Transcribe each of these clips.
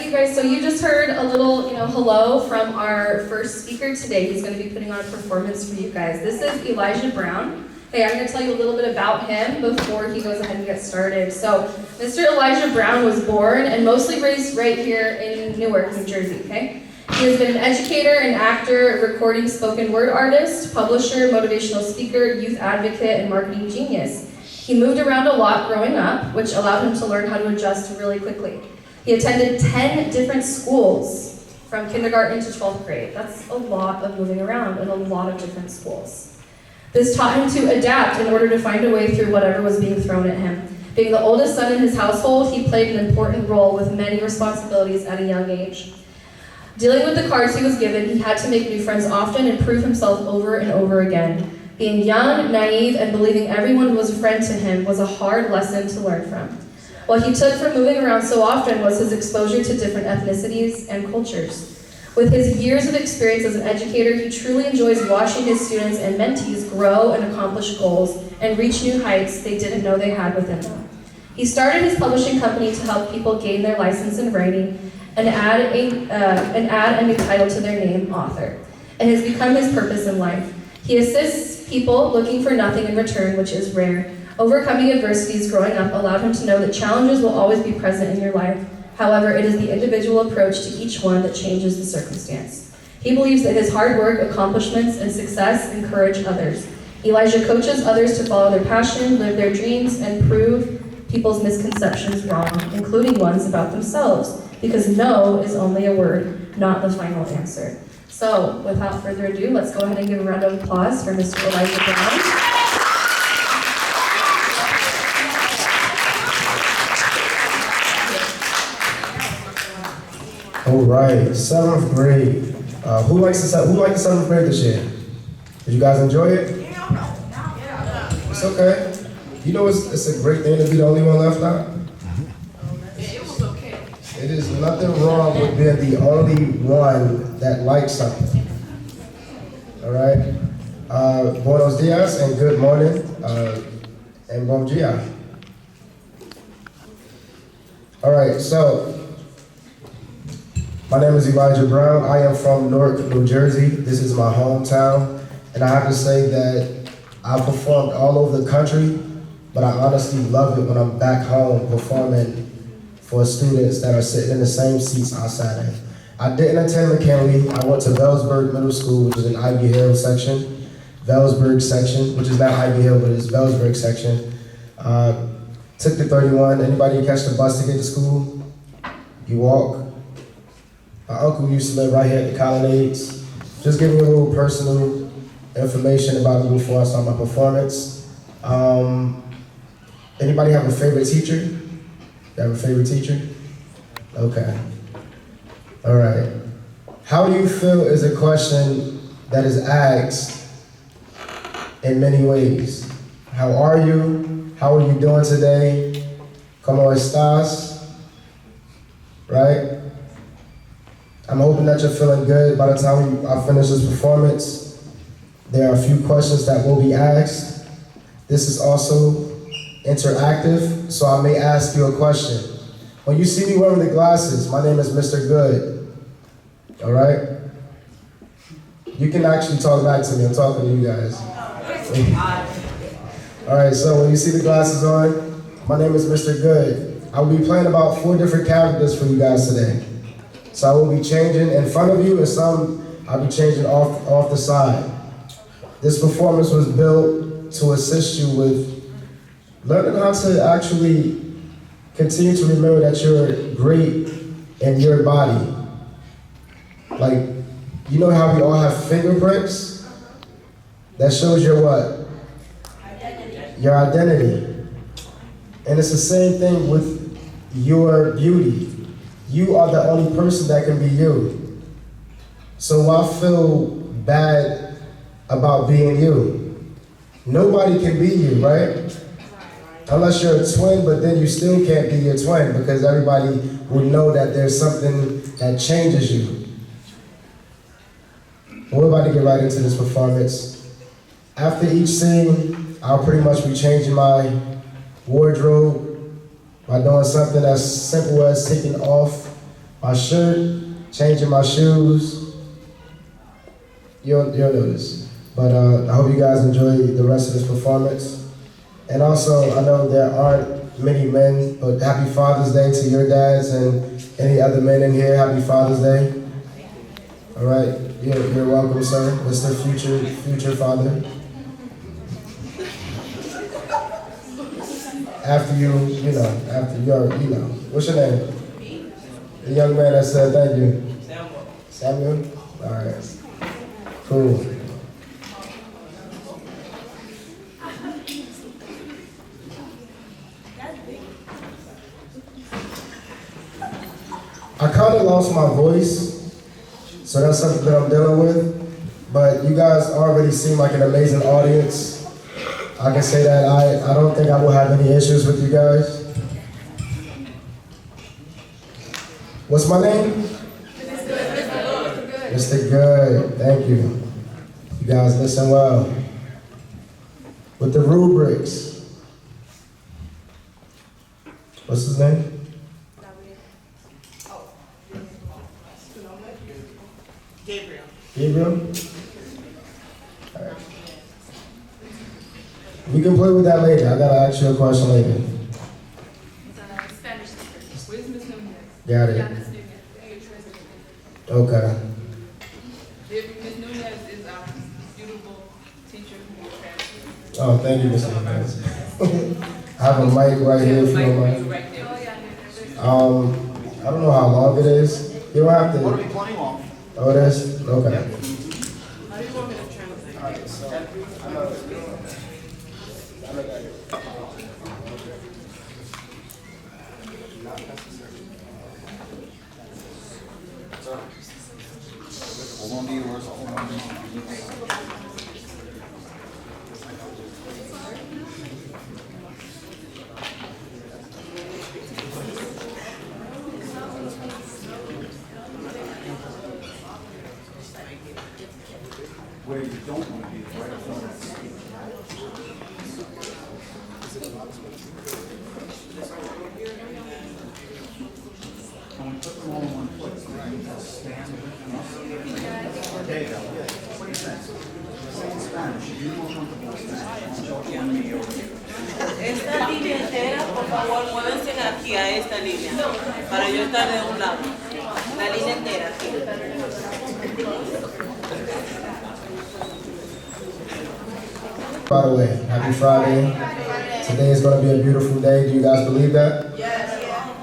you guys, so you just heard a little, hello from our first speaker today. He's going to be putting on a performance for you guys. This is Elijah Brown. Okay, I'm going to tell you a little bit about him before he goes ahead and gets started. So, Mr. Elijah Brown was born and mostly raised right here in Newark, New Jersey, okay? He has been an educator, an actor, recording spoken word artist, publisher, motivational speaker, youth advocate, and marketing genius. He moved around a lot growing up, which allowed him to learn how to adjust really quickly. He attended 10 different schools from kindergarten to 12th grade. That's a lot of moving around in a lot of different schools. This taught him to adapt in order to find a way through whatever was being thrown at him. Being the oldest son in his household, he played an important role with many responsibilities at a young age. Dealing with the cards he was given, he had to make new friends often and prove himself over and over again. Being young, naive, and believing everyone was a friend to him was a hard lesson to learn from. What he took from moving around so often was his exposure to different ethnicities and cultures. With his years of experience as an educator, he truly enjoys watching his students and mentees grow and accomplish goals and reach new heights they didn't know they had within them. He started his publishing company to help people gain their license in writing and add a new title to their name, author. It has become his purpose in life. He assists people looking for nothing in return, which is rare. Overcoming adversities growing up allowed him to know that challenges will always be present in your life. However, it is the individual approach to each one that changes the circumstance. He believes that his hard work, accomplishments, and success encourage others. Elijah coaches others to follow their passion, live their dreams, and prove people's misconceptions wrong, including ones about themselves, because no is only a word, not the final answer. So, without further ado, let's go ahead and give a round of applause for Mr. Elijah Brown. All right, 7th grade. Who liked the 7th grade this year? Did you guys enjoy it? It's okay. You know, it's a great thing to be the only one left out. It was okay. It is nothing wrong with being the only one that likes something. All right. Buenos dias and good morning, and bom dia. All right, so. My name is Elijah Brown. I am from Newark, New Jersey. This is my hometown. And I have to say that I performed all over the country, but I honestly love it when I'm back home performing for students that are sitting in the same seats I sat in. I didn't attend McKinley. I went to Velsburg Middle School, which is an Ivy Hill section. Velsburg section, which is not Ivy Hill, but it's Velsburg section. Took the 31. Anybody catch the bus to get to school? You walk. My uncle used to live right here at the Colonnades. Just giving you a little personal information about me before I start my performance. Anybody have a favorite teacher? You have a favorite teacher? Okay. All right. How do you feel is a question that is asked in many ways. How are you? How are you doing today? ¿Cómo estás? Right? I'm hoping that you're feeling good by the time I finish this performance. There are a few questions that will be asked. This is also interactive, so I may ask you a question. When you see me wearing the glasses, my name is Mr. Good. All right? You can actually talk back to me. I'm talking to you guys. All right, so when you see the glasses on, my name is Mr. Good. I will be playing about 4 different characters for you guys today. So I will be changing in front of you, and some I'll be changing off the side. This performance was built to assist you with learning how to actually continue to remember that you're great in your body. Like, you know how we all have fingerprints? That shows your what? Identity. Your identity. And it's the same thing with your beauty. You are the only person that can be you. So why feel bad about being you? Nobody can be you, right? Unless you're a twin, but then you still can't be your twin because everybody will know that there's something that changes you. We're about to get right into this performance. After each scene, I'll pretty much be changing my wardrobe by doing something as simple as taking off my shirt, changing my shoes. You'll notice. But I hope you guys enjoy the rest of this performance. And also, I know there aren't many men, but happy Father's Day to your dads and any other men in here. Happy Father's Day. All right, you're welcome, sir. Mr. Future Father. After you know, what's your name? The young man that said thank you. Samuel? All right. Cool. I kind of lost my voice, so that's something that I'm dealing with. But you guys already seem like an amazing audience. I can say that I don't think I will have any issues with you guys. What's my name? Mr. Good. Thank you. You guys listen well. With the rubrics. What's his name? Gabriel? All right. We can play with that later. I gotta ask you a question later. It's a Spanish speaker. Where's Miss Nunez? Got it. Yeah, Miss Nunez. Okay. Miss Nunez is our beautiful teacher who will transfer. Oh, thank you, Mr. Nunez. I have a mic right here if you don't mind. Right there. I don't know how long it is. You don't have to. It'll be plenty long. Oh, it is? Okay. How do you want me to translate? Alright, so I know that. Hold on to yours. Hold on to yours. Where you don't want to be is right in front of the seat. When we put them all in one place, we need to stand with them up. There you go. What do you think? Say in Spanish. If you're more comfortable in Spanish, don't join me over here. Esta línea entera, por favor, muévense aquí a esta línea, para yo estar de un lado. La línea entera, aquí. By the way, happy Friday. Today is going to be a beautiful day. Do you guys believe that? Yes.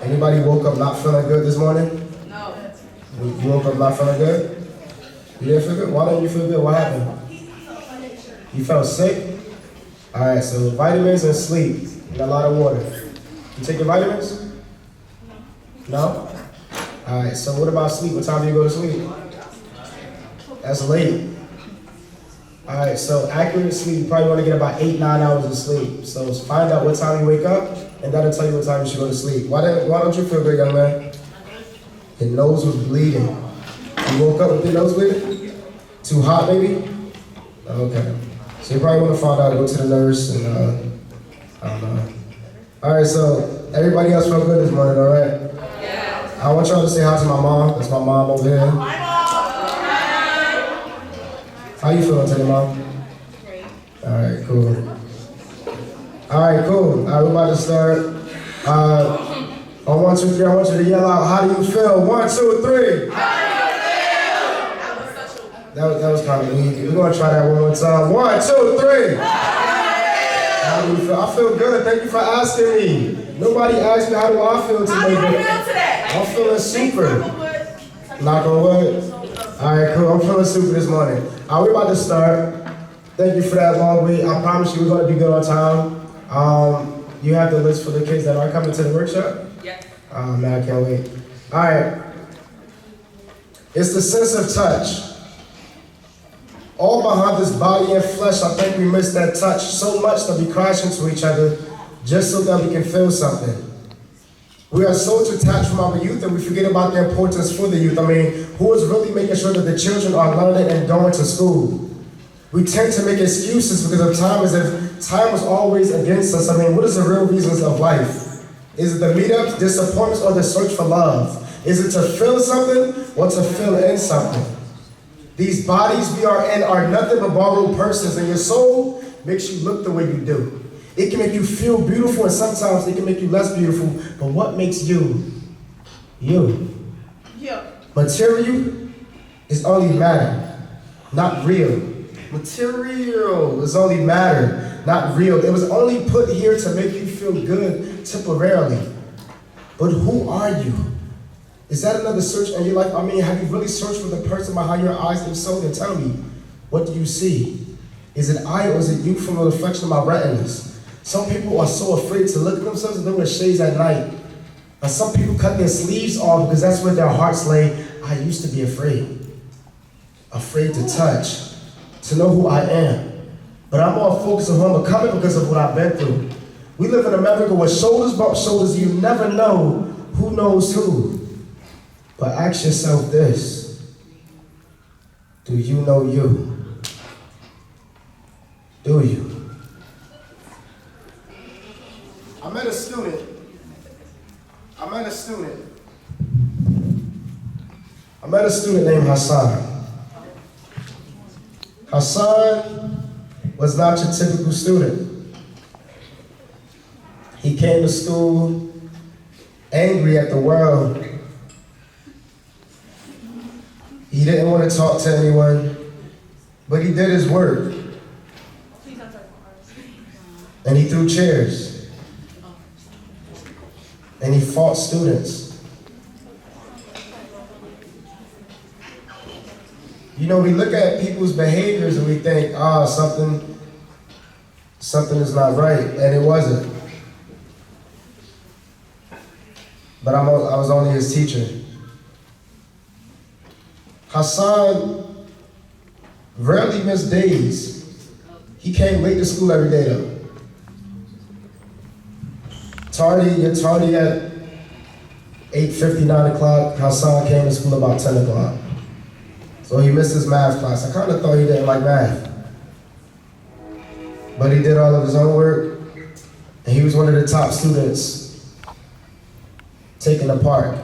Anybody woke up not feeling good this morning? No. You woke up not feeling good? You didn't feel good? Why don't you feel good? What happened? You felt sick? Alright, so vitamins and sleep and a lot of water. You take your vitamins? No? Alright, so what about sleep? What time do you go to sleep? That's late. Alright, so accurate sleep, you probably want to get about 8-9 hours of sleep. So find out what time you wake up, and that'll tell you what time you should go to sleep. Why don't you feel good, young man? Your nose was bleeding. You woke up with your nose bleeding? Too hot, maybe? Okay. So you probably want to find out, go to the nurse, and I don't know. Alright, so everybody else felt good this morning, alright? Yeah. I want y'all to say hi to my mom. That's my mom over here. How you feeling today, Mom? Great. Alright, cool. Alright, cool. Alright, we're about to start. On 1, 2, 3, I want you to yell out, how do you feel? 1, 2, 3. How do you feel? That was kind of weak. We're going to try that one more time. 1, 2, 3. How do you feel? I feel good. Thank you for asking me. Nobody asked me how do I feel today. How do you feel today? I'm feeling super. Knock on wood. Alright, cool. I'm feeling super this morning. Alright, we're about to start. Thank you for that long wait. I promise you we're going to be good on time. You have the list for the kids that are coming to the workshop? Yeah. Man, I can't wait. Alright. It's the sense of touch. All behind this body and flesh, I think we miss that touch so much that we crash into each other just so that we can feel something. We are so detached from our youth and we forget about the importance for the youth. I mean, who is really making sure that the children are learning and going to school? We tend to make excuses because of time as if time was always against us. I mean, what is the real reasons of life? Is it the meetups, disappointments, or the search for love? Is it to feel something or to fill in something? These bodies we are in are nothing but borrowed persons, and your soul makes you look the way you do. It can make you feel beautiful, and sometimes it can make you less beautiful, but what makes you, you? Yeah. Material is only matter, not real. Material is only matter, not real. It was only put here to make you feel good temporarily. But who are you? Is that another search in your life? I mean, have you really searched for the person behind your eyes? If so, then tell me, what do you see? Is it I or is it you from the reflection of my retinas? Some people are so afraid to look at themselves and they wear shades at night. And some people cut their sleeves off because that's where their hearts lay. I used to be afraid. Afraid to touch, to know who I am. But I'm more focused on who I'm becoming because of what I've been through. We live in America where shoulders bump shoulders, you never know who knows who. But ask yourself this, do you know you? Do you? I met a student named Hassan. Hassan was not your typical student. He came to school angry at the world. He didn't want to talk to anyone, but he did his work. And he threw chairs. And he fought students. You know, we look at people's behaviors and we think, something is not right, and it wasn't. But I was only his teacher. Hassan rarely missed days. He came late to school every day though. You're tardy at 8:50, 9 o'clock. Hassan came to school about 10 o'clock. So he missed his math class. I kind of thought he didn't like math. But he did all of his own work, and he was one of the top students taking a part.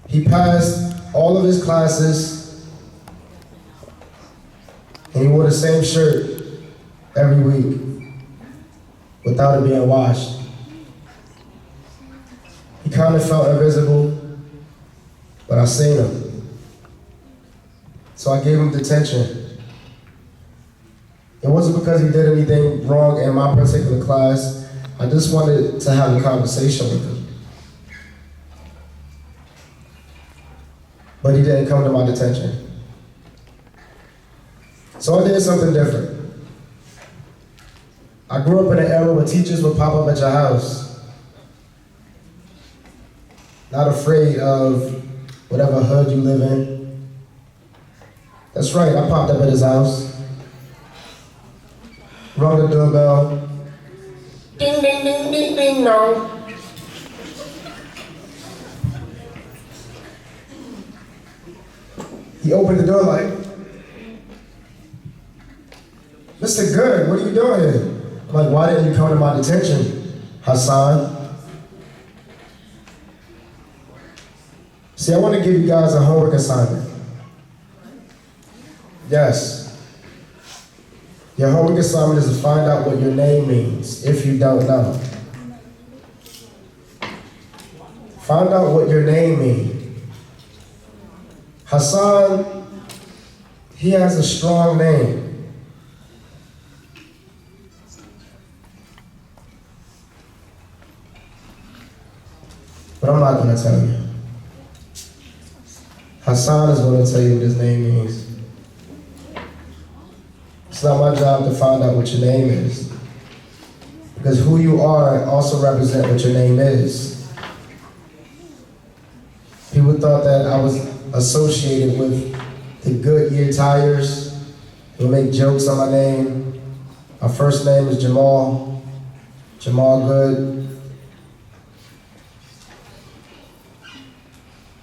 He passed all of his classes, and he wore the same shirt every week without it being washed. He kind of felt invisible, but I seen him. So I gave him detention. It wasn't because he did anything wrong in my particular class. I just wanted to have a conversation with him. But he didn't come to my detention. So I did something different. I grew up in an era where teachers would pop up at your house, not afraid of whatever hood you live in. That's right, I popped up at his house, rung the doorbell, ding, ding, ding, ding, ding, no. He opened the door like, Mr. Good, what are you doing here? I'm like, why didn't you come to my detention, Hassan? See, I want to give you guys a homework assignment. Yes. Your homework assignment is to find out what your name means, if you don't know. Find out what your name means. Hassan, he has a strong name. But I'm not going to tell you. Hassan is going to tell you what his name means. It's not my job to find out what your name is. Because who you are also represents what your name is. People thought that I was associated with the Goodyear tires. They would make jokes on my name. My first name is Jamal Good.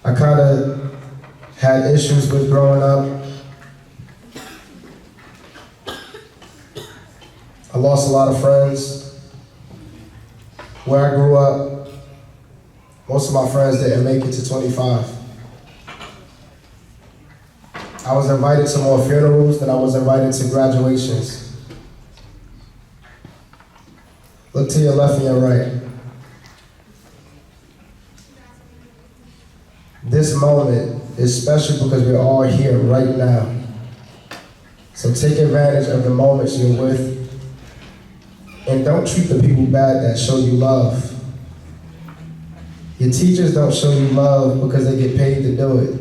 I kind of had issues with growing up. I lost a lot of friends. Where I grew up, Most of my friends didn't make it to 25. I was invited to more funerals than I was invited to graduations. Look to your left and your right. This moment is special because we're all here right now. So take advantage of the moments you're with, and don't treat the people bad that show you love. Your teachers don't show you love because they get paid to do it.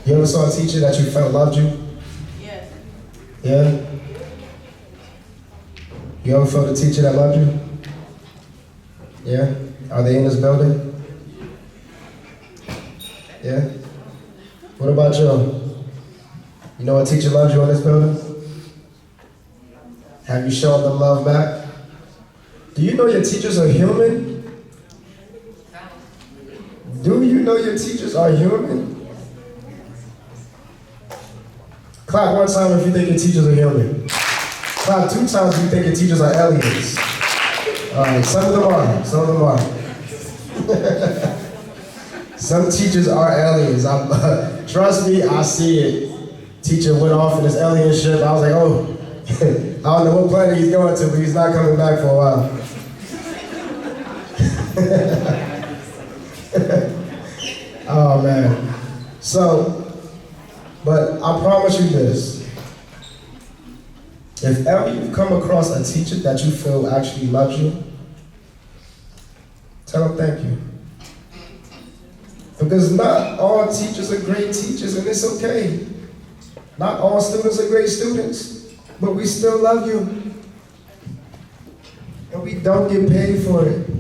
You ever saw a teacher that you felt loved you? Yes. Yeah? You ever felt a teacher that loved you? Yeah? Are they in this building? Yeah? What about you? You know a teacher loves you in this building? Have you shown them love back? Do you know your teachers are human? Do you know your teachers are human? Clap one time if you think your teachers are human. Clap 2 times if you think your teachers are aliens. All right, some of them are. Some of them are. Some teachers are aliens. Trust me, I see it. Teacher went off in his alien ship. I was like, oh, I don't know what planet he's going to, but he's not coming back for a while. Oh man. So, but I promise you this. If ever you come across a teacher that you feel actually loves you, tell them thank you. Because not all teachers are great teachers, and it's okay. Not all students are great students, but we still love you. And we don't get paid for it.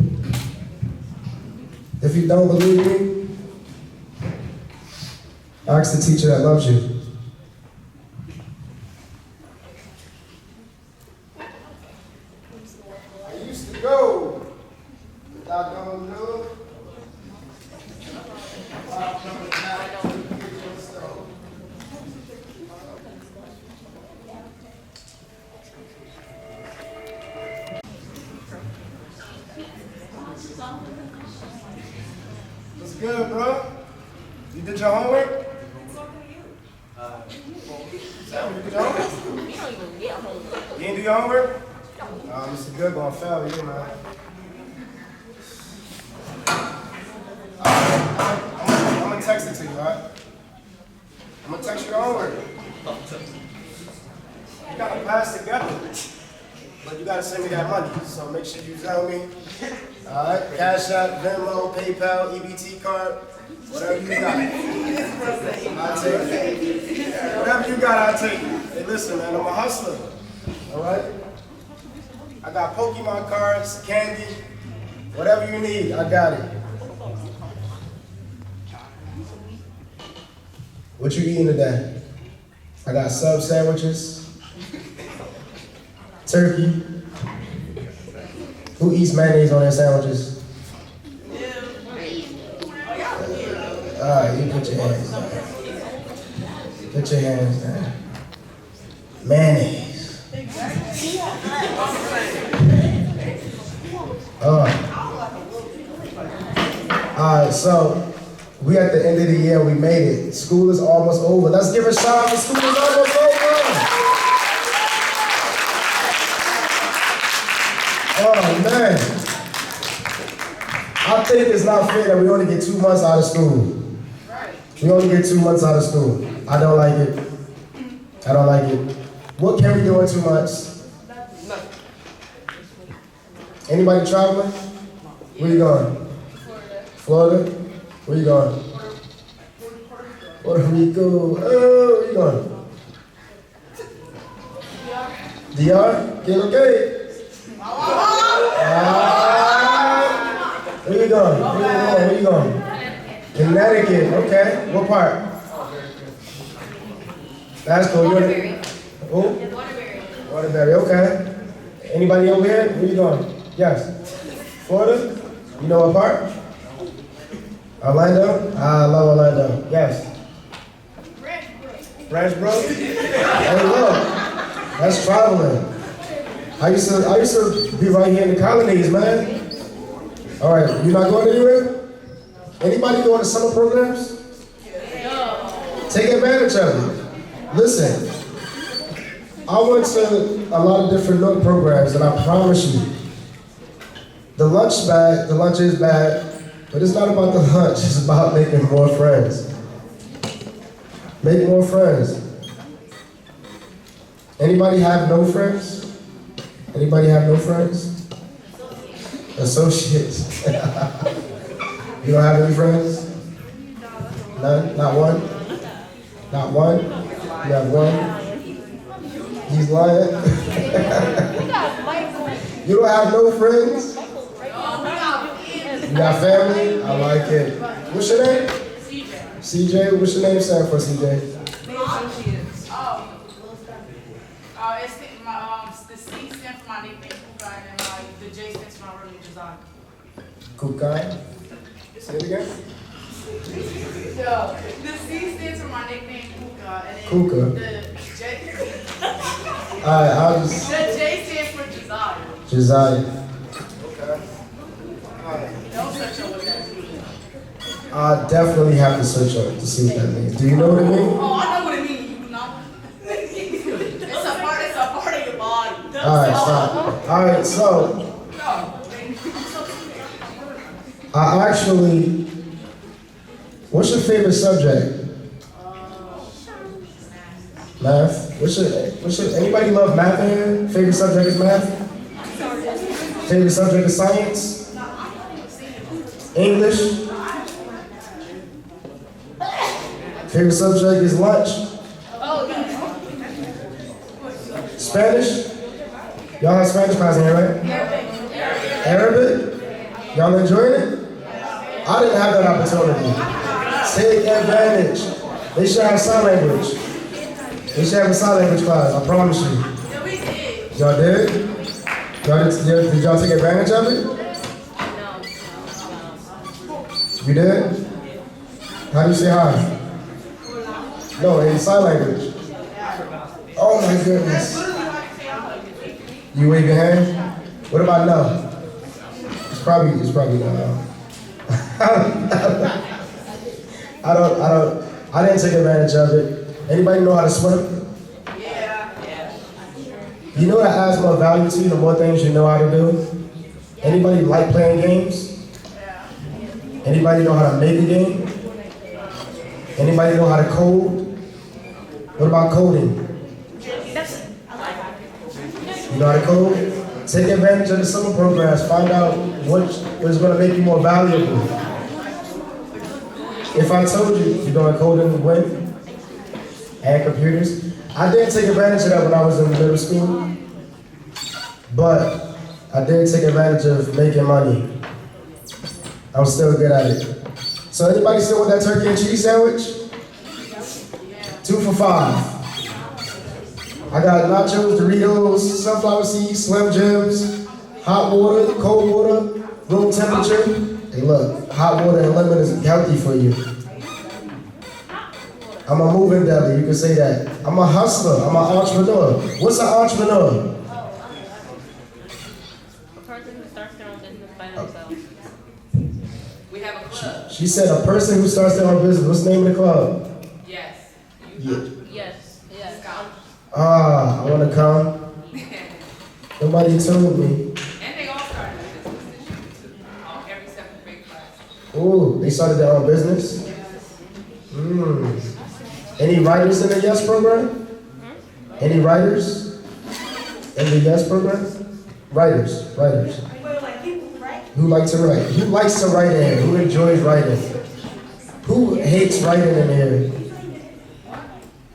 If you don't believe me, ask the teacher that loves you. I used to go, but I don't know. What's good, bro? You did your homework? Sam, you did your homework? You didn't do your homework? Mr. Good gonna fail you, man. I'm gonna text it to you, alright? I'm gonna text you your homework. You gotta pass together, but you gotta send me that money. So make sure you tell me. Alright, Cash App, Venmo, PayPal, EBT card, whatever you got. I'll take it. Whatever you got, I'll take it. Hey, listen, man, I'm a hustler. Alright? I got Pokemon cards, candy, whatever you need, I got it. What you eating today? I got sub sandwiches, turkey. Who eats mayonnaise on their sandwiches? Alright, you put your hands down. Put your hands down. Mayonnaise. Alright, so we at the end of the year, we made it. School is almost over. Let's give a shout out to school is almost over. Oh man. I think it's not fair that we only get 2 months out of school. We only get 2 months out of school. I don't like it. I don't like it. What can we do in 2 months? Anybody traveling? Where you going? Florida? Where you going? Puerto Rico. Oh, where you going? DR? ¿Qué lo que? Where you going? Where you going? Connecticut. Okay. What part? That's cool. Waterbury. Who? Waterbury. Waterbury. Okay. Anybody over here? Where you going? Yes. Florida? You know what part? Orlando? I love Orlando. Yes. Branchbrook? Hey, look. That's traveling. I used to be right here in the colonies, man. All right, you're not going anywhere? Anybody going to summer programs? Take advantage of it. Listen, I went to a lot of different Newark programs, and I promise you, the lunch is bad, but it's not about the lunch, it's about making more friends. Make more friends. Anybody have no friends? Anybody have no friends? Associates. You don't have any friends? None? Not one? Not one? You have one? He's lying. You don't have no friends? You got family? I like it. What's your name? CJ. What's your name stand for, CJ? The C stands for my nickname, Kukai, and the J stands for my real name, Jazan. Kukai? Say it again? The C stands for my nickname, Kuka, and then Kuka. the J. Alright, I'll just. The J stands for Josiah. Josiah. Okay. Don't search up what that means. I definitely have to search up to see what that means. Do you know what it means? Oh, I know what it means. You do not. It's a part of your body. Alright, stop. Alright, so I actually, what's your favorite subject? Math. Anybody love math in here? Favorite subject is math? Favorite subject is science? English? Favorite subject is lunch? Spanish? Y'all have Spanish class in here, right? Arabic? Y'all enjoying it? I didn't have that opportunity. Take advantage. They should have sign language. They should have a sign language class, I promise you. Y'all did? Did y'all take advantage of it? You did? How do you say hi? No, in sign language. Oh my goodness. You wave your hand? What about no? It's probably no. I didn't take advantage of it. Anybody know how to swim? Yeah. You know that adds more value to you the more things you know how to do? Anybody like playing games? Anybody know how to make a game? Anybody know how to code? What about coding? You know how to code? Take advantage of the summer programs. Find out what is going to make you more valuable. If I told you you're going to code and win, and computers, I did take advantage of that when I was in middle school, but I did take advantage of making money. I'm still good at it. So anybody still want that turkey and cheese sandwich? 2 for $5. I got nachos, Doritos, sunflower seeds, Slim Jims, hot water, cold water, room temperature. Hey look, hot water and lemon is healthy for you. I'm a moving deli, you can say that. I'm a hustler, I'm an entrepreneur. What's an entrepreneur? A person who starts their own business by themselves. We have a club. She said a person who starts their own business. What's the name of the club? Yes. Yeah. Yes. I want to come. Nobody told me. And they all started a business this year too. Every 7th grade class. Ooh, they started their own business? Any writers in the YES program? Any writers in the YES program? Writers. Who like to write? Who likes to write in here? Who enjoys writing? Who hates writing in here?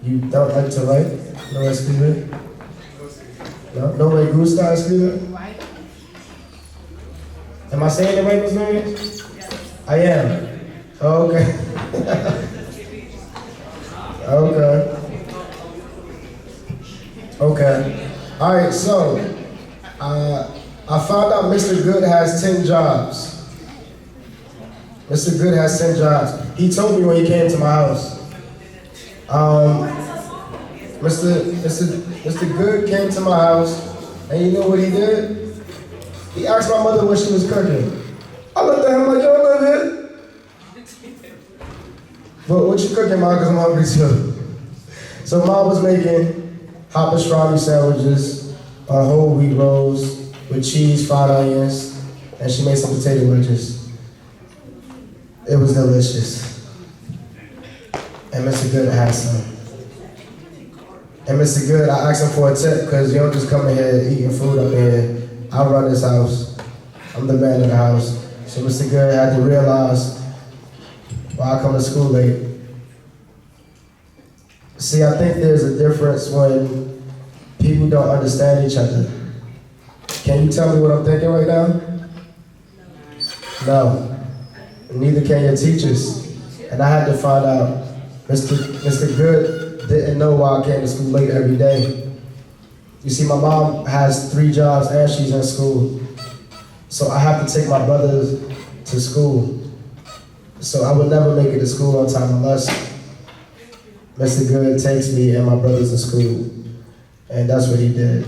You don't like to write? No escribir? No me gusta escribir? Am I saying it right, Ms. Marion? I am. Oh, okay. Okay. All right, so I found out Mr. Good has 10 jobs. Mr. Good has 10 jobs. He told me when he came to my house. Mr. Good came to my house, and you know what he did? He asked my mother what she was cooking. I looked at him like, you don't live here. But what you cooking, Mom? Because I'm hungry too. So Mom was making hot pastrami sandwiches on whole wheat rolls with cheese, fried onions, and she made some potato wedges. It was delicious. And Mr. Good had some. And Mr. Good, I asked him for a tip because you don't just come in here eating food up here. I run this house. I'm the man of the house. So Mr. Good had to realize why I come to school late. See, I think there's a difference when people don't understand each other. Can you tell me what I'm thinking right now? No. Neither can your teachers. And I had to find out. Mr. Good didn't know why I came to school late every day. You see, my mom has 3 jobs and she's in school. So I have to take my brothers to school. So I would never make it to school on time unless Mr. Good takes me and my brothers to school. And that's what he did.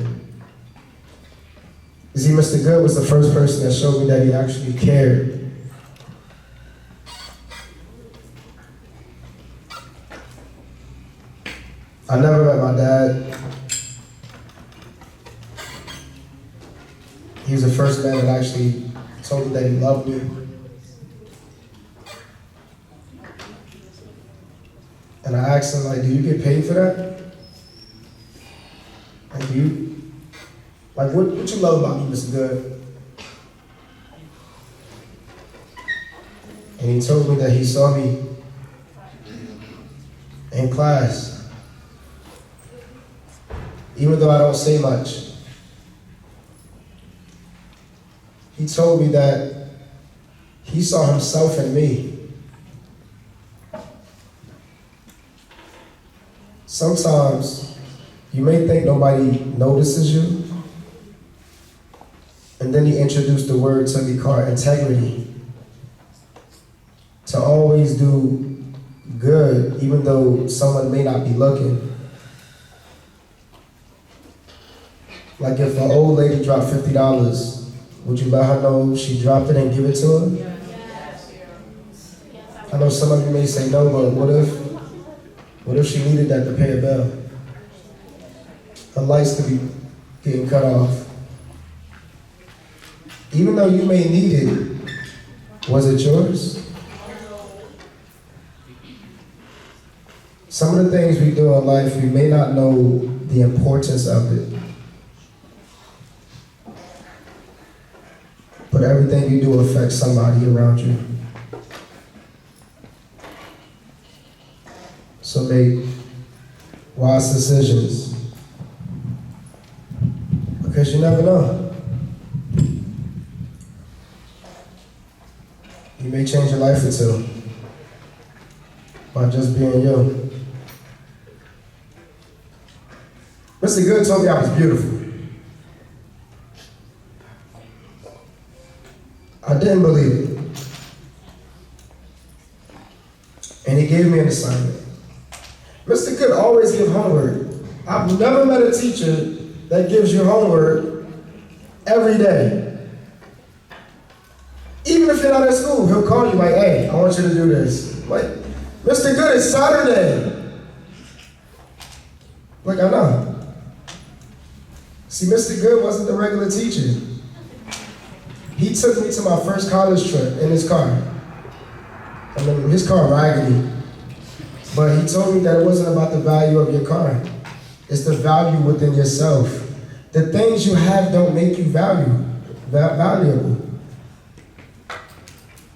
You see, Mr. Good was the first person that showed me that he actually cared. I never met my dad. He was the first man that actually told me that he loved me. And I asked him, like, do you get paid for that? Like, do you, like, what you love about me, Mr. Good? And he told me that he saw me in class. Even though I don't say much. He told me that he saw himself in me. Sometimes you may think nobody notices you, and then he introduced the word to me called integrity. To always do good, even though someone may not be looking. Like if an old lady dropped $50, would you let her know she dropped it and give it to her? Yes. I know some of you may say no, but what if she needed that to pay a bill? Her lights could be getting cut off. Even though you may need it, was it yours? Some of the things we do in life, we may not know the importance of it. But everything you do affects somebody around you. So make wise decisions. Because you never know. You may change your life or two by just being you. Mr. Good told me I was beautiful. I didn't believe it. And he gave me an assignment. Mr. Good always give homework. I've never met a teacher that gives you homework every day. Even if you're not at school, he'll call you like, hey, I want you to do this. Like, Mr. Good, it's Saturday. Like, I know. See, Mr. Good wasn't the regular teacher. He took me to my first college trip in his car. I mean, his car raggedy. But he told me that it wasn't about the value of your car. It's the value within yourself. The things you have don't make you valuable.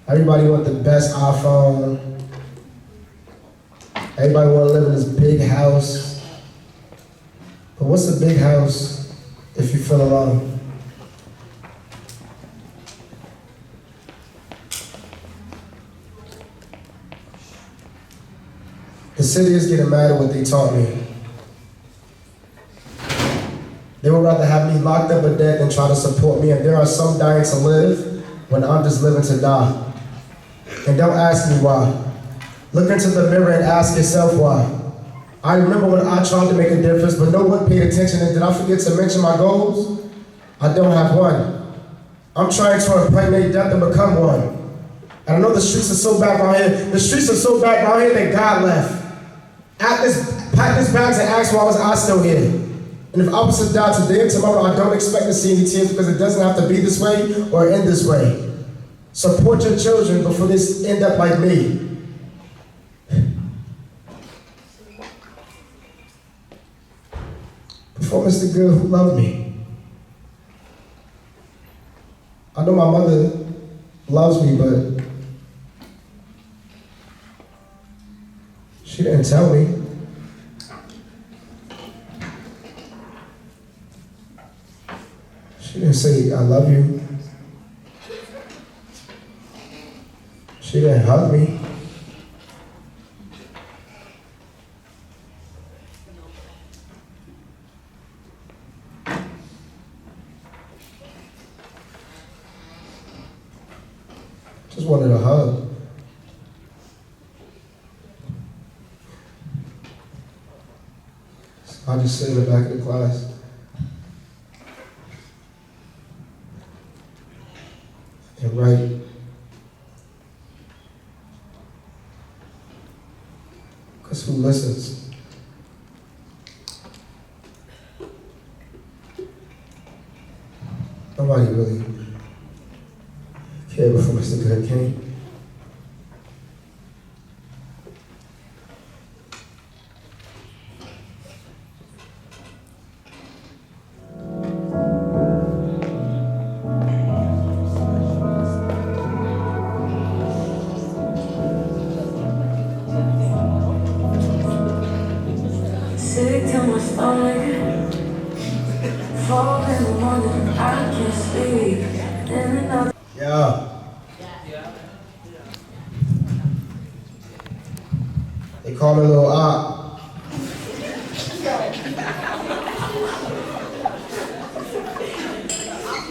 Everybody want the best iPhone. Everybody want to live in this big house. But what's a big house if you feel alone? The city is getting mad at what they taught me. They would rather have me locked up or dead than try to support me. And there are some dying to live when I'm just living to die. And don't ask me why. Look into the mirror and ask yourself why. I remember when I tried to make a difference, but no one paid attention. And did I forget to mention my goals? I don't have one. I'm trying to impregnate death and become one. And I know the streets are so back out here. The streets are so back out here that God left. Pack this bags and ask why was I still here. And if I was to die today or tomorrow, I don't expect to see any tears because it doesn't have to be this way or end this way. Support your children before they end up like me. Before Mr. Good, who loved me? I know my mother loves me, but she didn't tell me. She didn't say, I love you. She didn't hug me. Just wanted a hug. So I just sit in the back of the class. And write. Because who listens? Nobody really cared before Mr. Good came. Sick to my stomach, fall in the morning, I can't sleep. Yeah. They call me Little Op.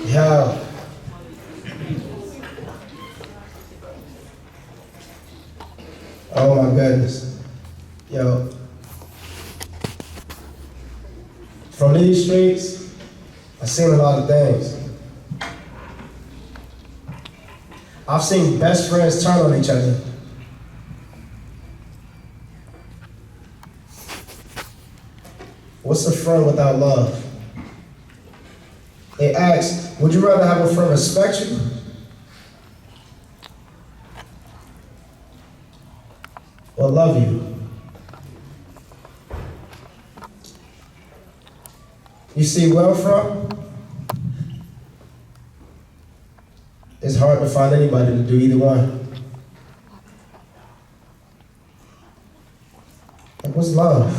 Yeah. Oh my goodness. Yo. From these streets, I've seen a lot of things. I've seen best friends turn on each other. What's a friend without love? They ask, would you rather have a friend respect you? Or love you? You see where I'm from? It's hard to find anybody to do either one. Like, what's love?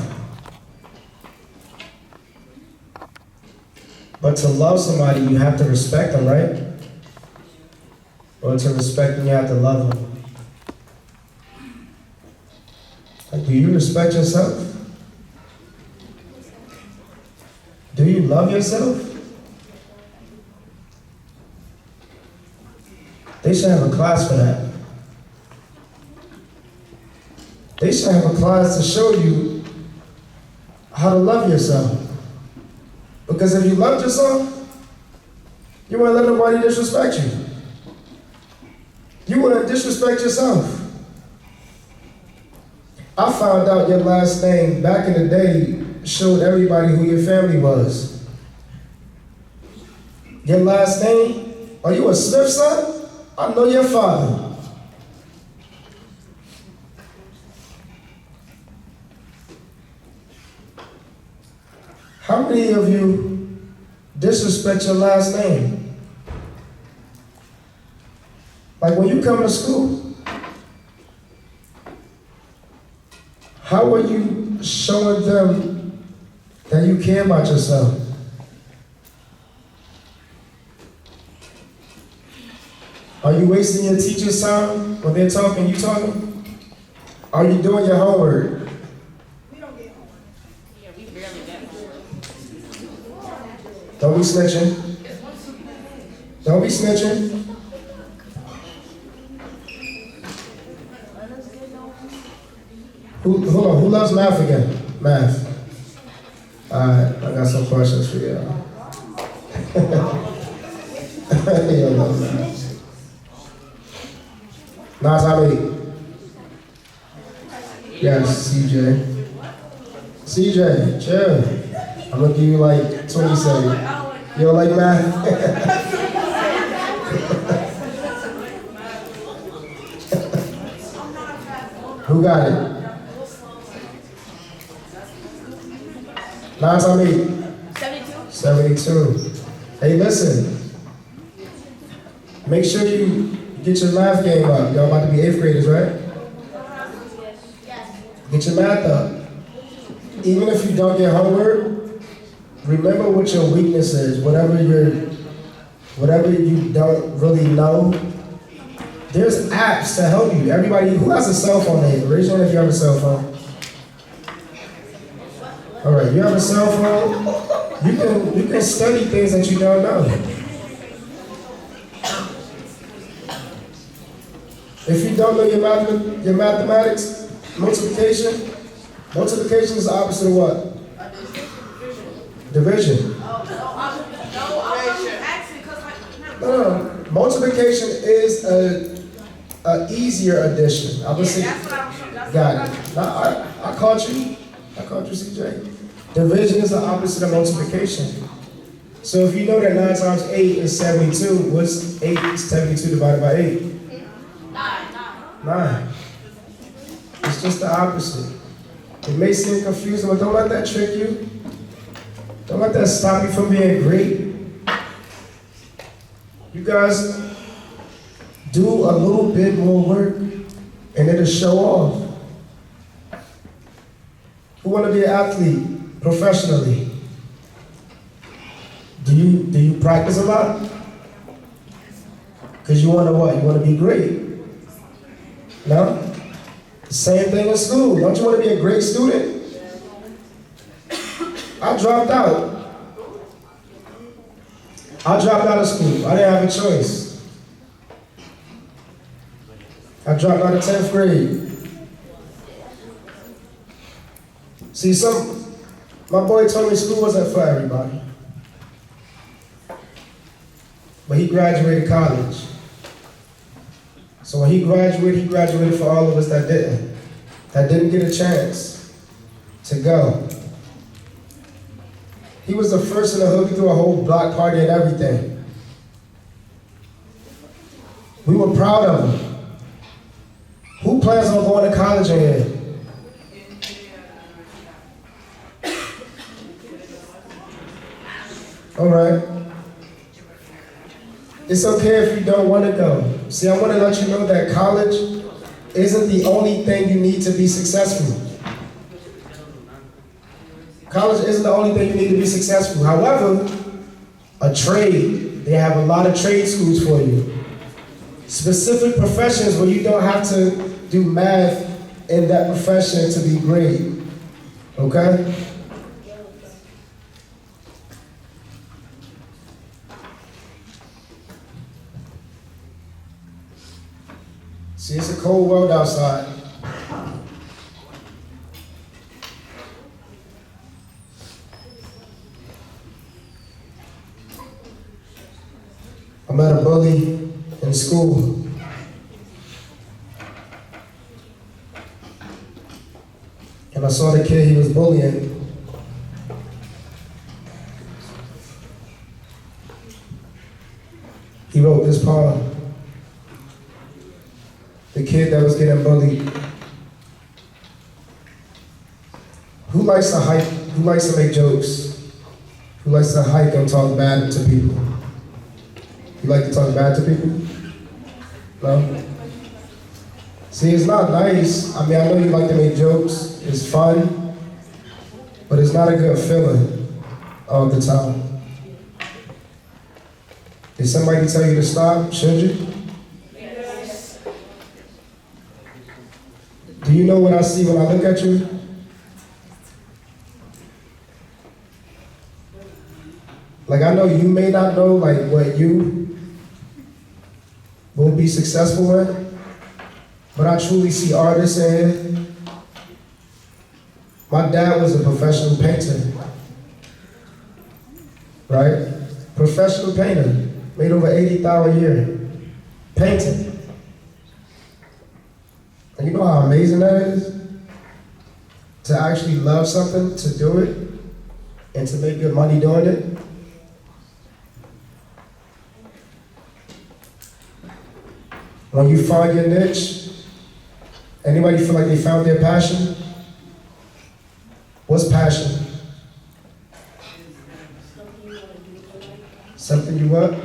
But to love somebody, you have to respect them, right? Or to respect them, you have to love them. Like, do you respect yourself? Do you love yourself? They should have a class for that. They should have a class to show you how to love yourself. Because if you loved yourself, you wouldn't let nobody disrespect you. You wouldn't disrespect yourself. I found out your last name back in the day showed everybody who your family was. Your last name? Are you a Smith son? I know your father. How many of you disrespect your last name? Like when you come to school, how are you showing them that you care about yourself? Are you wasting your teacher's time when they're talking, you talking? Are you doing your homework? Yeah, we barely get homework. Don't be snitching. Don't be snitching. Hold on, who loves math again? Math. Alright, I got some questions for you. Yo, no. Nas, how many? Yes, CJ. CJ, chill. I'm gonna give you like 20 seconds. You don't like math? Who got it? Nas, how many? 72. Hey, listen. Make sure you get your math game up. Y'all about to be 8th graders, right? Get your math up. Even if you don't get homework, remember what your weakness is. Whatever you don't really know, there's apps to help you. Everybody who has a cell phone here, raise your hand if you have a cell phone. All right, you have a cell phone. You can study things that you don't know. If you don't know your mathematics, multiplication is the opposite of what? Division. No. Multiplication is a easier addition. I would say. Got it. I caught you. CJ. Division is the opposite of multiplication. So if you know that 9 times 8 is 72, what's 72 divided by 8? 9. It's just the opposite. It may seem confusing, but don't let that trick you. Don't let that stop you from being great. You guys do a little bit more work and it'll show off. Who want to be an athlete professionally? Do you practice a lot? Because you want to what? You want to be great. No? Same thing in school. Don't you want to be a great student? I dropped out. I dropped out of school. I didn't have a choice. I dropped out of 10th grade. See, my boy told me school wasn't for everybody. But he graduated college. So when he graduated for all of us that didn't get a chance to go. He was the first in the hood. He threw a whole block party and everything. We were proud of him. Who plans on going to college in here? All right. It's okay if you don't want to go. See, I want to let you know that college isn't the only thing you need to be successful. College isn't the only thing you need to be successful. However, a trade, they have a lot of trade schools for you. Specific professions where you don't have to do math in that profession to be great. Okay? See, it's a cold world outside. I met a bully in school. And I saw the kid he was bullying. He wrote this poem. The kid that was getting bullied. Who likes to hike? Who likes to make jokes? Who likes to hike and talk bad to people? You like to talk bad to people? No? See, it's not nice. I mean, I know you like to make jokes. It's fun. But it's not a good feeling all the time. Did somebody tell you to stop? Should you? Do you know what I see when I look at you? Like, I know you may not know like what you will be successful in, but I truly see artists in here. My dad was a professional painter, right? Professional painter. made over 80,000 a year, painting. And you know how amazing that is? To actually love something, to do it, and to make good money doing it. When you find your niche, anybody feel like they found their passion? What's passion? Something you what?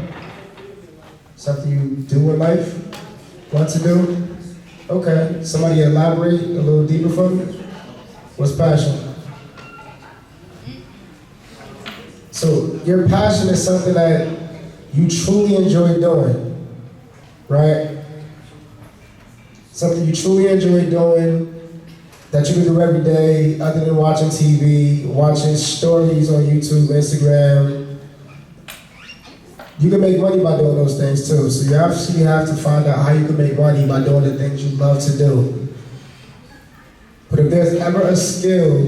Something you do in life? Want to do? Okay, somebody elaborate a little deeper for me? What's passion? So your passion is something that you truly enjoy doing, right? Something you truly enjoy doing that you can do every day other than watching TV, watching stories on YouTube, Instagram. You can make money by doing those things too. So you absolutely have to find out how you can make money by doing the things you love to do. But if there's ever a skill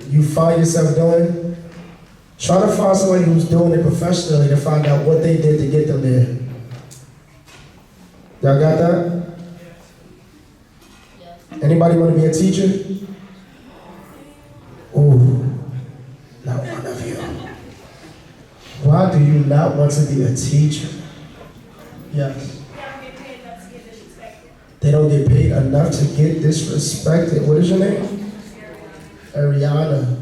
you find yourself doing, try to find somebody who's doing it professionally to find out what they did to get them there. Y'all got that? Anybody want to be a teacher? Ooh, not one of you. Why do you not want to be a teacher? Yes. They don't get paid enough to get disrespected. What is your name? Ariana.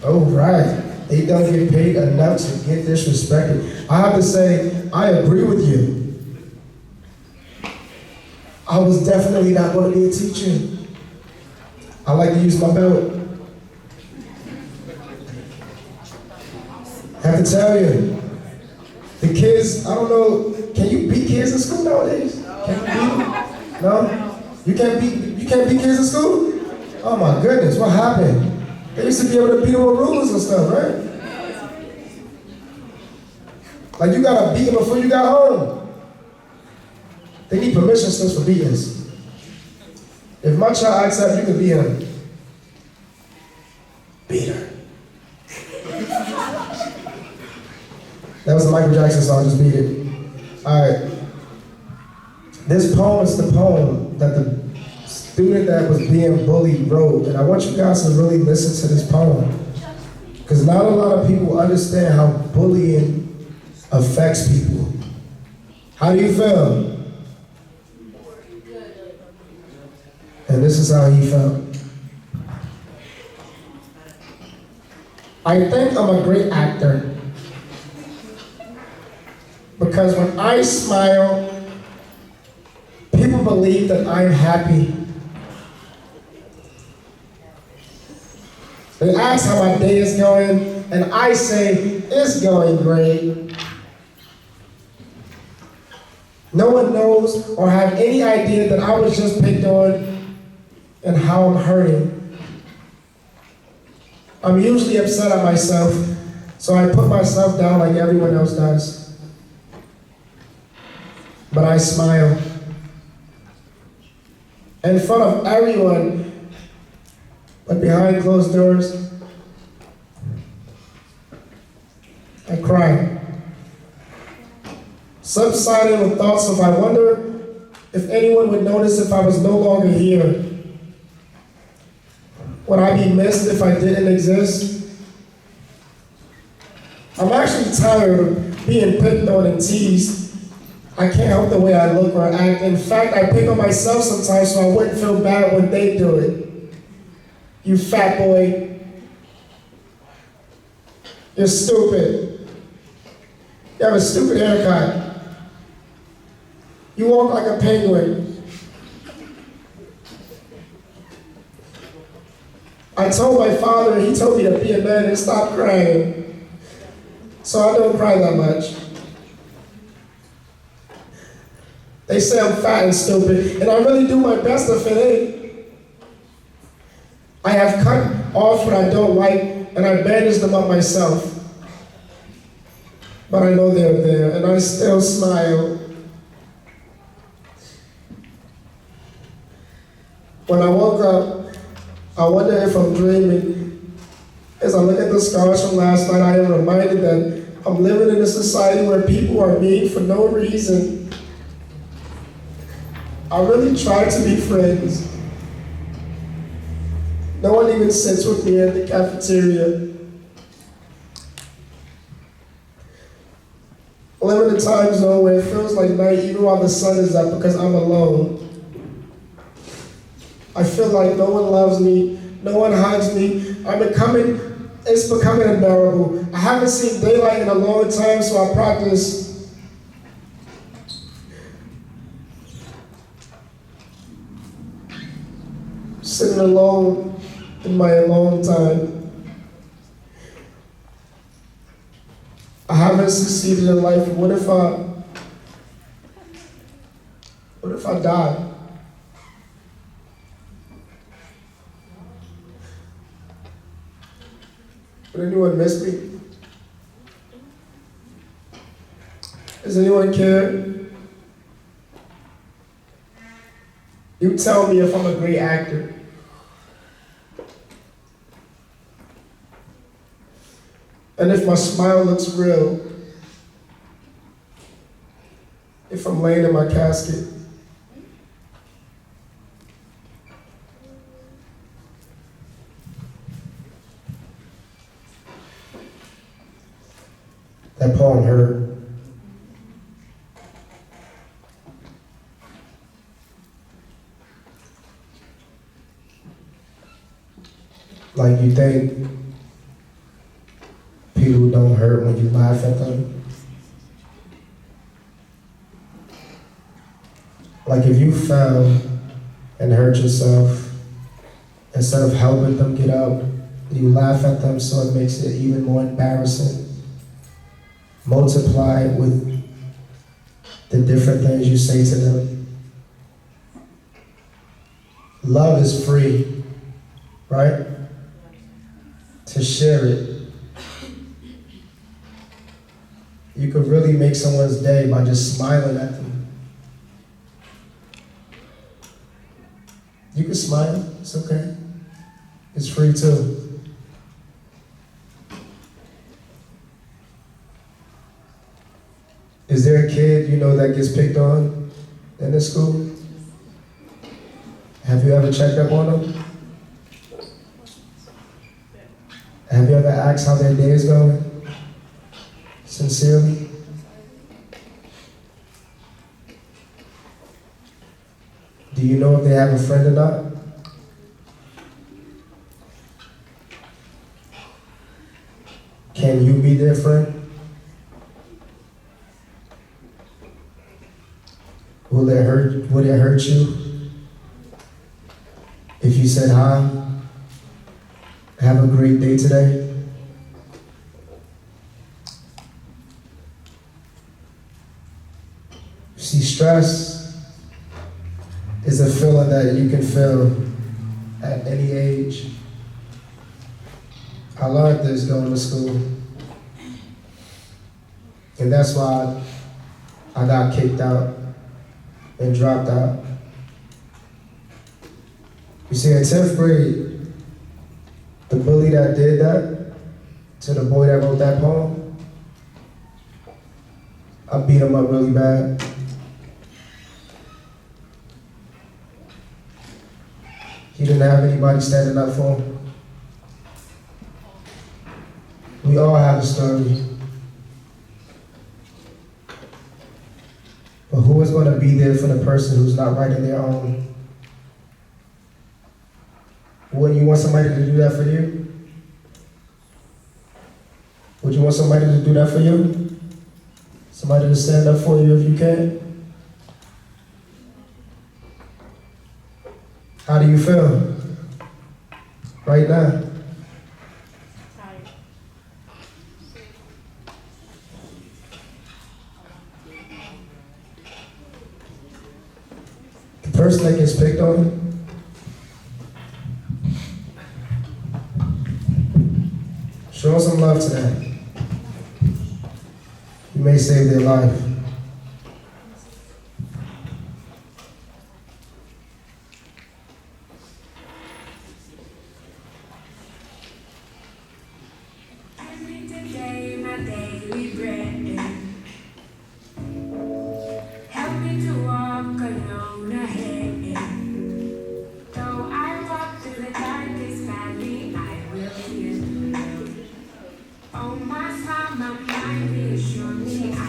Oh, right. They don't get paid enough to get disrespected. I have to say, I agree with you. I was definitely not going to be a teacher. I like to use my belt. I have to tell you, the kids, I don't know, can you beat kids in school nowadays? Can you beat them? No? You can't beat kids in school? Oh my goodness, what happened? They used to be able to beat them with rulers and stuff, right? Like you gotta beat them before you got home. They need permission slips for beatings. If my child acts up, you can beat him. Beat her. That was a Michael Jackson song, just beat it. All right. This poem is the poem that the student that was being bullied wrote, and I want you guys to really listen to this poem, because not a lot of people understand how bullying affects people. How do you feel? And this is how he felt. I think I'm a great actor, because when I smile, people believe that I'm happy. They ask how my day is going, and I say, it's going great. No one knows or have any idea that I was just picked on and how I'm hurting. I'm usually upset at myself, so I put myself down like everyone else does. But I smile. In front of everyone, but behind closed doors, I cry. Subsiding with thoughts of I wonder if anyone would notice if I was no longer here. Would I be missed if I didn't exist? I'm actually tired of being picked on and teased. I can't help the way I look or act. In fact, I pick on myself sometimes so I wouldn't feel bad when they do it. You fat boy. You're stupid. You have a stupid haircut. You walk like a penguin. I told my father, he told me to be a man and stop crying. So I don't cry that much. They say I'm fat and stupid, and I really do my best to fit in. I have cut off what I don't like, and I bandaged them up myself. But I know they're there, and I still smile. When I woke up, I wonder if I'm dreaming. As I look at the scars from last night, I am reminded that I'm living in a society where people are mean for no reason. I really try to be friends. No one even sits with me at the cafeteria. I live in a time zone where it feels like night even while the sun is up because I'm alone. I feel like no one loves me, no one hugs me. It's becoming unbearable. I haven't seen daylight in a long time, so I practice sitting alone in my alone time. I haven't succeeded in life. What if I die? Would anyone miss me? Does anyone care? You tell me if I'm a great actor. And if my smile looks real, if I'm laying in my casket. That poem hurt. Like you think people don't hurt when you laugh at them. Like if you fell and hurt yourself, instead of helping them get up, you laugh at them so it makes it even more embarrassing. Multiply it with the different things you say to them. Love is free, right? To share it. You could really make someone's day by just smiling at them. You can smile, it's okay. It's free too. Is there a kid you know that gets picked on in this school? Have you ever checked up on them? Have you ever asked how their day is going? Sincerely? Do you know if they have a friend or not? Can you be their friend? Would it hurt you if you said hi? Have a great day today? See, stress is a feeling that you can feel at any age. I learned this going to school. And that's why I got kicked out and dropped out. You see, in 10th grade, the bully that did that to the boy that wrote that poem, I beat him up really bad. He didn't have anybody standing up for him. We all have a story. But who is going to be there for the person who's not writing their own? Wouldn't you want somebody to do that for you? Would you want somebody to do that for you? Somebody to stand up for you if you can? How do you feel right now? The person that gets picked on, show some love to them. You may save their life. Every day, my daily bread. On my side, my mind reassure me.